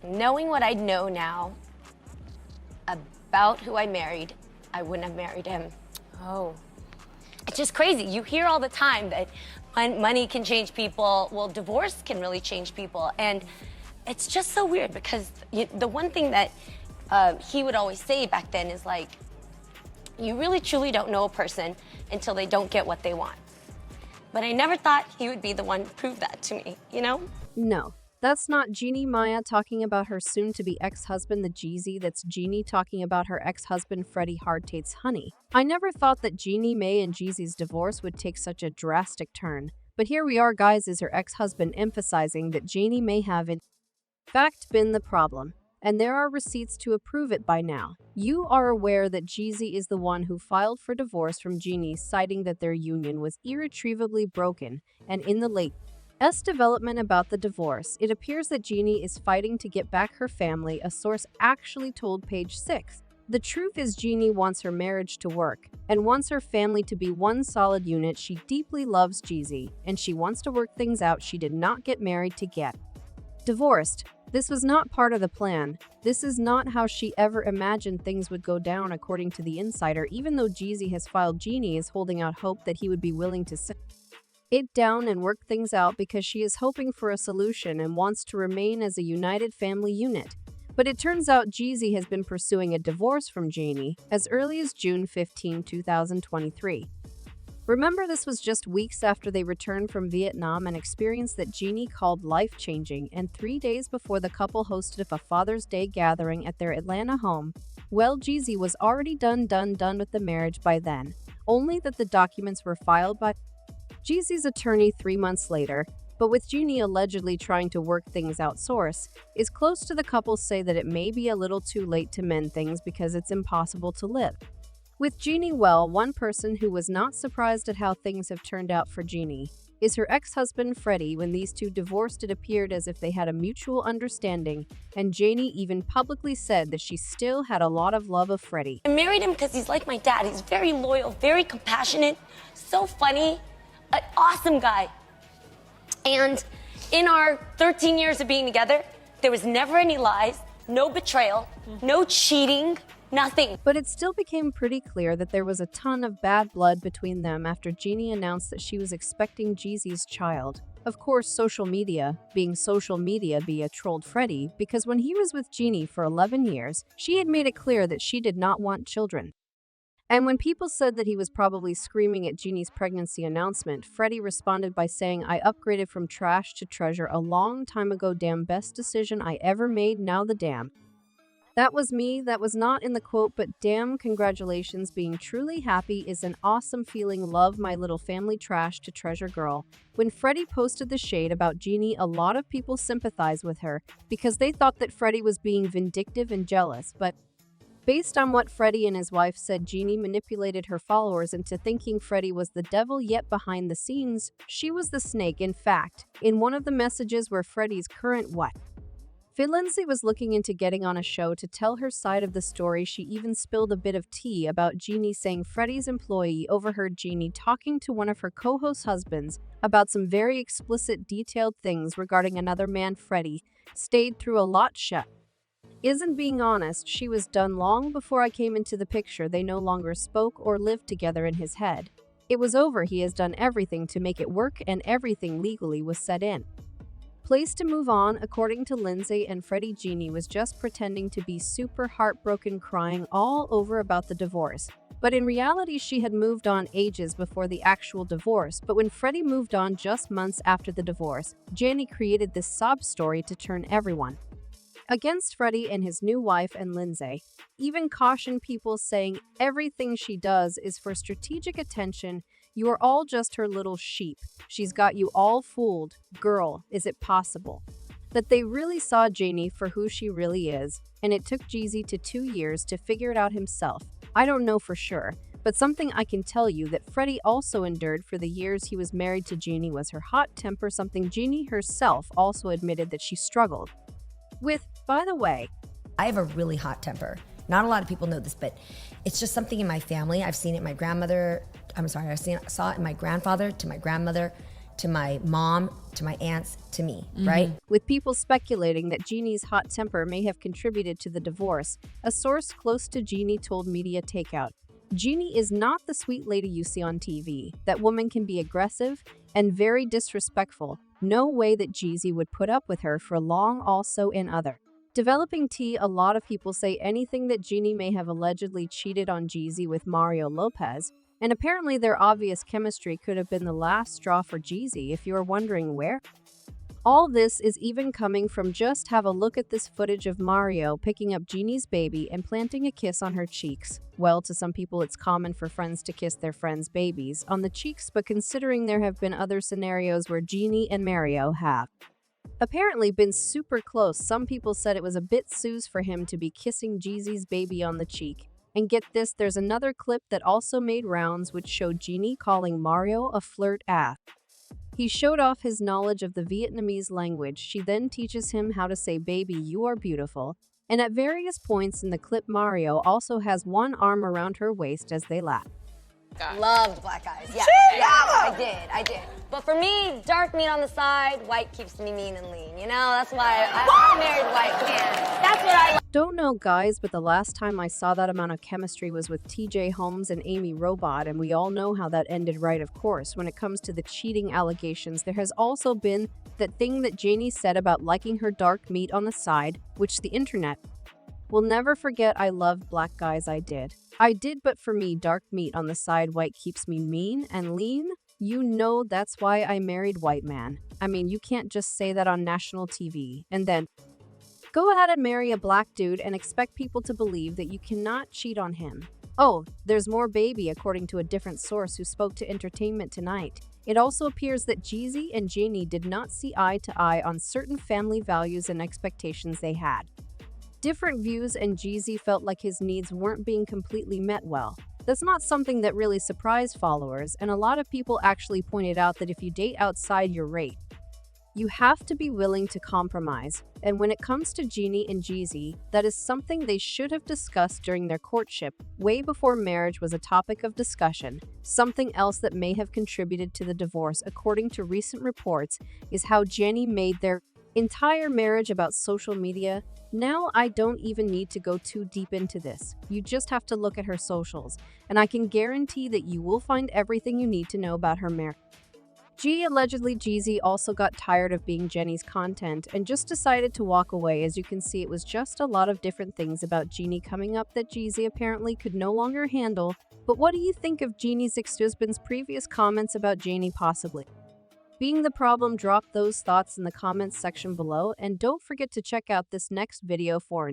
Knowing what I know now about who I married, I wouldn't have married him. Oh. It's just crazy. You hear all the time that money can change people. Well, divorce can really change people. And it's just so weird because the one thing that he would always say back then is like, you really truly don't know a person until they don't get what they want. But I never thought he would be the one to prove that to me, you know? No, that's not Jeannie Mai'e talking about her soon-to-be ex-husband, the Jeezy. That's Jeannie talking about her ex-husband, Freddie Hardtate's honey. I never thought that Jeannie Mai'e and Jeezy's divorce would take such a drastic turn. But here we are, guys, is her ex-husband emphasizing that Jeannie may have in fact been the problem. And there are receipts to approve it by now. You are aware that Jeezy is the one who filed for divorce from Jeannie, citing that their union was irretrievably broken, and in the latest development about the divorce, it appears that Jeannie is fighting to get back her family, a source actually told Page 6. The truth is Jeannie wants her marriage to work, and wants her family to be one solid unit. She deeply loves Jeezy, and she wants to work things out. She did not get married to get divorced. This was not part of the plan. This is not how she ever imagined things would go down, according to the insider. Even though Jeezy has filed, Jeannie is holding out hope that he would be willing to sit it down and work things out because she is hoping for a solution and wants to remain as a united family unit. But it turns out Jeezy has been pursuing a divorce from Jeannie as early as June 15, 2023. Remember, this was just weeks after they returned from Vietnam, an experience that Jeannie called life-changing, and 3 days before the couple hosted a Father's Day gathering at their Atlanta home. Well, Jeezy was already done with the marriage by then, only that the documents were filed by Jeezy's attorney 3 months later. But with Jeannie allegedly trying to work things out, source is close to the couple say that it may be a little too late to mend things because it's impossible to live with Jeannie. Well, one person who was not surprised at how things have turned out for Jeannie is her ex-husband Freddie. When these two divorced, it appeared as if they had a mutual understanding, and Jeannie even publicly said that she still had a lot of love of Freddie. I married him because he's like my dad. He's very loyal, very compassionate, so funny, an awesome guy. And in our 13 years of being together, there was never any lies, no betrayal, no cheating, nothing. But it still became pretty clear that there was a ton of bad blood between them after Jeannie announced that she was expecting Jeezy's child. Of course, social media, trolled Freddie because when he was with Jeannie for 11 years, she had made it clear that she did not want children. And when people said that he was probably screaming at Jeannie's pregnancy announcement, Freddie responded by saying, "I upgraded from trash to treasure a long time ago. Damn, best decision I ever made. Now the damn. That was me." That was not in the quote, but damn, congratulations. Being truly happy is an awesome feeling. Love my little family. Trash to treasure girl. When Freddie posted the shade about Jeannie, a lot of people sympathized with her because they thought that Freddie was being vindictive and jealous, but based on what Freddie and his wife said, Jeannie manipulated her followers into thinking Freddie was the devil, yet behind the scenes, she was the snake. In fact, in one of the messages where Freddie's current wife, Lindsay, was looking into getting on a show to tell her side of the story, she even spilled a bit of tea about Jeannie, saying Freddie's employee overheard Jeannie talking to one of her co-host husbands about some very explicit, detailed things regarding another man. Freddie stayed through a lot. Isn't being honest, she was done long before I came into the picture. They no longer spoke or lived together in his head. It was over. He has done everything to make it work, and everything legally was set in place to move on. According to Lindsay and Freddie, Jeannie was just pretending to be super heartbroken, crying all over about the divorce. But in reality, she had moved on ages before the actual divorce. But when Freddie moved on just months after the divorce, Jeannie created this sob story to turn everyone against Freddie and his new wife, and Lindsay even cautioned people, saying everything she does is for strategic attention. You are all just her little sheep. She's got you all fooled. Girl, is it possible that they really saw Jeannie for who she really is? And it took Jeezy 2 years to figure it out himself. I don't know for sure, but something I can tell you that Freddie also endured for the years he was married to Jeannie was her hot temper, something Jeannie herself also admitted that she struggled with. By the way, I have a really hot temper. Not a lot of people know this, but it's just something in my family. I've seen it in my grandmother. I saw it in my grandfather to my grandmother to my mom, to my aunts, to me, right? With people speculating that Jeannie's hot temper may have contributed to the divorce, a source close to Jeannie told Media Takeout, "Jeannie is not the sweet lady you see on TV. That woman can be aggressive and very disrespectful. No way that Jeezy would put up with her for long." Also in other developing tea, a lot of people say anything that Jeannie may have allegedly cheated on Jeezy with Mario Lopez, and apparently their obvious chemistry could have been the last straw for Jeezy, if you're wondering where. All this is even coming from just have a look at this footage of Mario picking up Jeannie's baby and planting a kiss on her cheeks. Well, to some people it's common for friends to kiss their friends' babies on the cheeks, but considering there have been other scenarios where Jeannie and Mario have apparently been super close, some people said it was a bit soon for him to be kissing Jeezy's baby on the cheek. And get this, there's another clip that also made rounds which showed Jeannie calling Mario a flirt ass. He showed off his knowledge of the Vietnamese language. She then teaches him how to say "baby, you are beautiful." And at various points in the clip, Mario also has one arm around her waist as they laugh. Loved black eyes. Yeah, I did. But for me, dark meat on the side, white keeps me mean and lean. You know, that's why I married white man. That's what I like. Don't know, guys, but the last time I saw that amount of chemistry was with TJ Holmes and Amy Robot, and we all know how that ended, right? Of course, when it comes to the cheating allegations, there has also been that thing that Jeannie said about liking her dark meat on the side, which the internet will never forget. I loved black guys, I did, but for me, dark meat on the side, white keeps me mean and lean. You know, that's why I married white man. I mean, you can't just say that on national TV and then go ahead and marry a black dude and expect people to believe that you cannot cheat on him. Oh, there's more, baby. According to a different source who spoke to Entertainment Tonight, it also appears that Jeezy and Jeannie did not see eye to eye on certain family values and expectations they had. Different views, and Jeezy felt like his needs weren't being completely met well. That's not something that really surprised followers, and a lot of people actually pointed out that if you date outside your rate, you have to be willing to compromise. And when it comes to Jeannie and Jeezy, that is something they should have discussed during their courtship, way before marriage was a topic of discussion. Something else that may have contributed to the divorce, according to recent reports, is how Jeannie made their entire marriage about social media. Now, I don't even need to go too deep into this. You just have to look at her socials, and I can guarantee that you will find everything you need to know about her marriage. Allegedly, Jeezy also got tired of being Jennie's content and just decided to walk away. As you can see, it was just a lot of different things about Jeannie coming up that Jeezy apparently could no longer handle. But what do you think of Jeannie's ex-husband's previous comments about Jeannie possibly being the problem? Drop those thoughts in the comments section below, and don't forget to check out this next video for